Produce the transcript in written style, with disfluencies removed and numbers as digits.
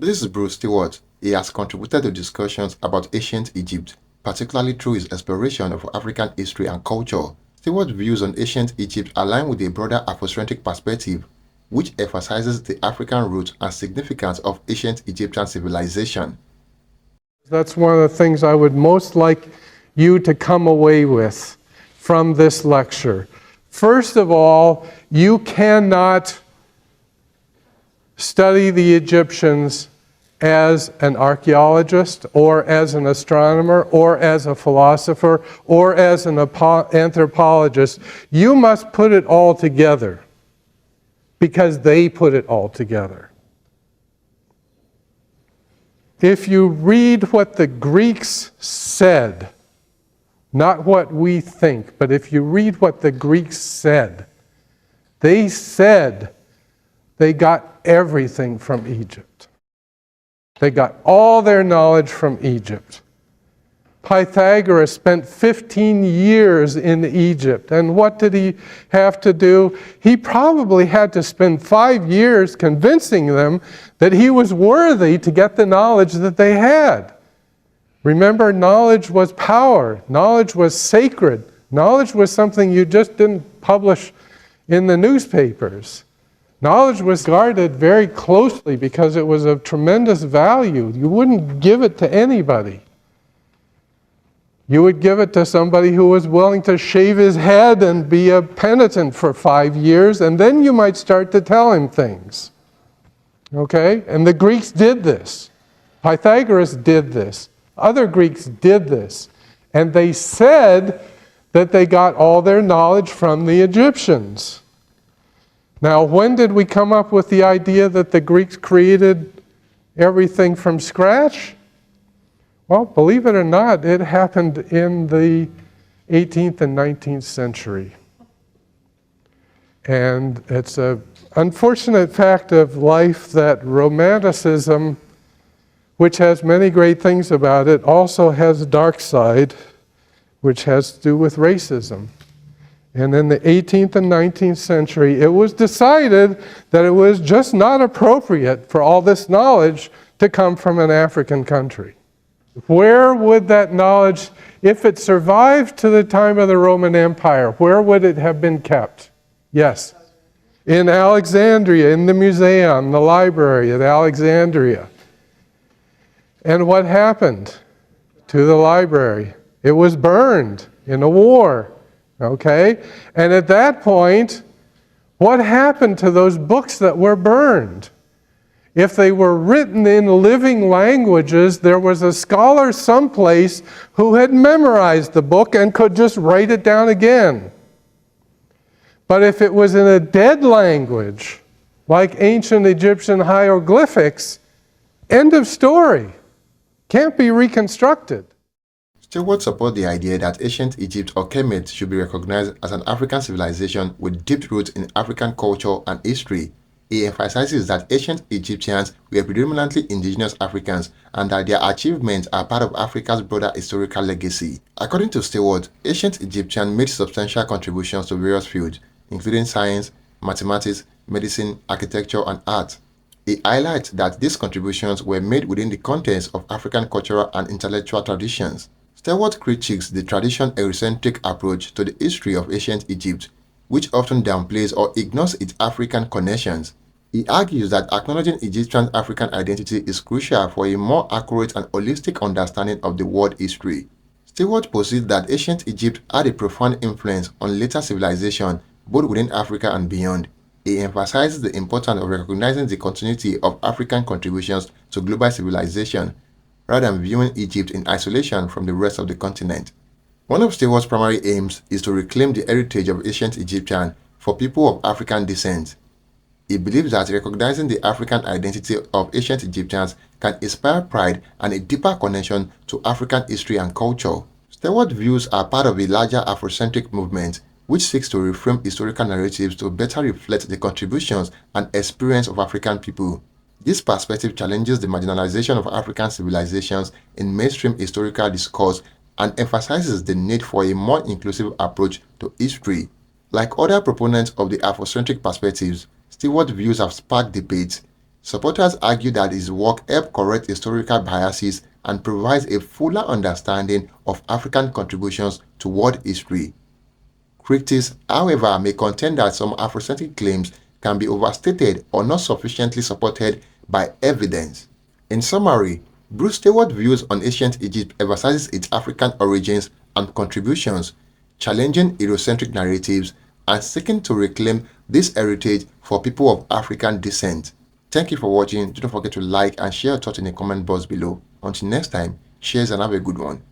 This is Bruce Stewart. He has contributed to discussions about ancient Egypt, particularly through his exploration of African history and culture. Stewart's views on ancient Egypt align with a broader Afrocentric perspective, which emphasizes the African roots and significance of ancient Egyptian civilization. That's one of the things I would most like you to come away with from this lecture. First of all, you cannot study the Egyptians as an archaeologist or as an astronomer or as a philosopher or as an anthropologist. You must put it all together because they put it all together. If you read what the Greeks said, not what we think, but if you read what the Greeks said, they said they got everything from Egypt. They got all their knowledge from Egypt. Pythagoras spent 15 years in Egypt, and what did he have to do? He probably had to spend 5 years convincing them that he was worthy to get the knowledge that they had. Remember, knowledge was power. Knowledge was sacred. Knowledge was something you just didn't publish in the newspapers. Knowledge was guarded very closely because it was of tremendous value. You wouldn't give it to anybody. You would give it to somebody who was willing to shave his head and be a penitent for 5 years, and then you might start to tell him things. Okay? And the Greeks did this. Pythagoras did this. Other Greeks did this. And they said that they got all their knowledge from the Egyptians. Now, when did we come up with the idea that the Greeks created everything from scratch? Well, believe it or not, it happened in the 18th and 19th century. And it's an unfortunate fact of life that Romanticism, which has many great things about it, also has a dark side, which has to do with racism. And in the 18th and 19th century, it was decided that it was just not appropriate for all this knowledge to come from an African country. Where would that knowledge, if it survived to the time of the Roman Empire, where would it have been kept? Yes. In Alexandria, in the museum, the library at Alexandria. And what happened to the library? It was burned in a war. Okay? And at that point, what happened to those books that were burned? If they were written in living languages, there was a scholar someplace who had memorized the book and could just write it down again. But if it was in a dead language, like ancient Egyptian hieroglyphics, end of story. Can't be reconstructed. Stewart supports the idea that ancient Egypt or Kemet should be recognized as an African civilization with deep roots in African culture and history. He emphasizes that ancient Egyptians were predominantly indigenous Africans and that their achievements are part of Africa's broader historical legacy. According to Stewart, ancient Egyptians made substantial contributions to various fields, including science, mathematics, medicine, architecture, and art. He highlights that these contributions were made within the context of African cultural and intellectual traditions. Stewart critiques the traditional Afrocentric approach to the history of ancient Egypt, which often downplays or ignores its African connections. He argues that acknowledging Egyptian African identity is crucial for a more accurate and holistic understanding of the world history. Stewart posits that ancient Egypt had a profound influence on later civilization, both within Africa and beyond. He emphasizes the importance of recognizing the continuity of African contributions to global civilization, rather than viewing Egypt in isolation from the rest of the continent. One of Stewart's primary aims is to reclaim the heritage of ancient Egyptians for people of African descent. He believes that recognizing the African identity of ancient Egyptians can inspire pride and a deeper connection to African history and culture. Stewart's views are part of a larger Afrocentric movement which seeks to reframe historical narratives to better reflect the contributions and experience of African people. This perspective challenges the marginalization of African civilizations in mainstream historical discourse and emphasizes the need for a more inclusive approach to history. Like other proponents of the Afrocentric perspectives, Stewart's views have sparked debates. Supporters argue that his work helps correct historical biases and provides a fuller understanding of African contributions to world history. Critics, however, may contend that some Afrocentric claims can be overstated or not sufficiently supported by evidence. In summary, Bruce Stewart's views on ancient Egypt emphasizes its African origins and contributions, challenging Eurocentric narratives and seeking to reclaim this heritage for people of African descent. Thank you for watching. Don't forget to like and share your thoughts in the comment box below. Until next time, cheers and have a good one.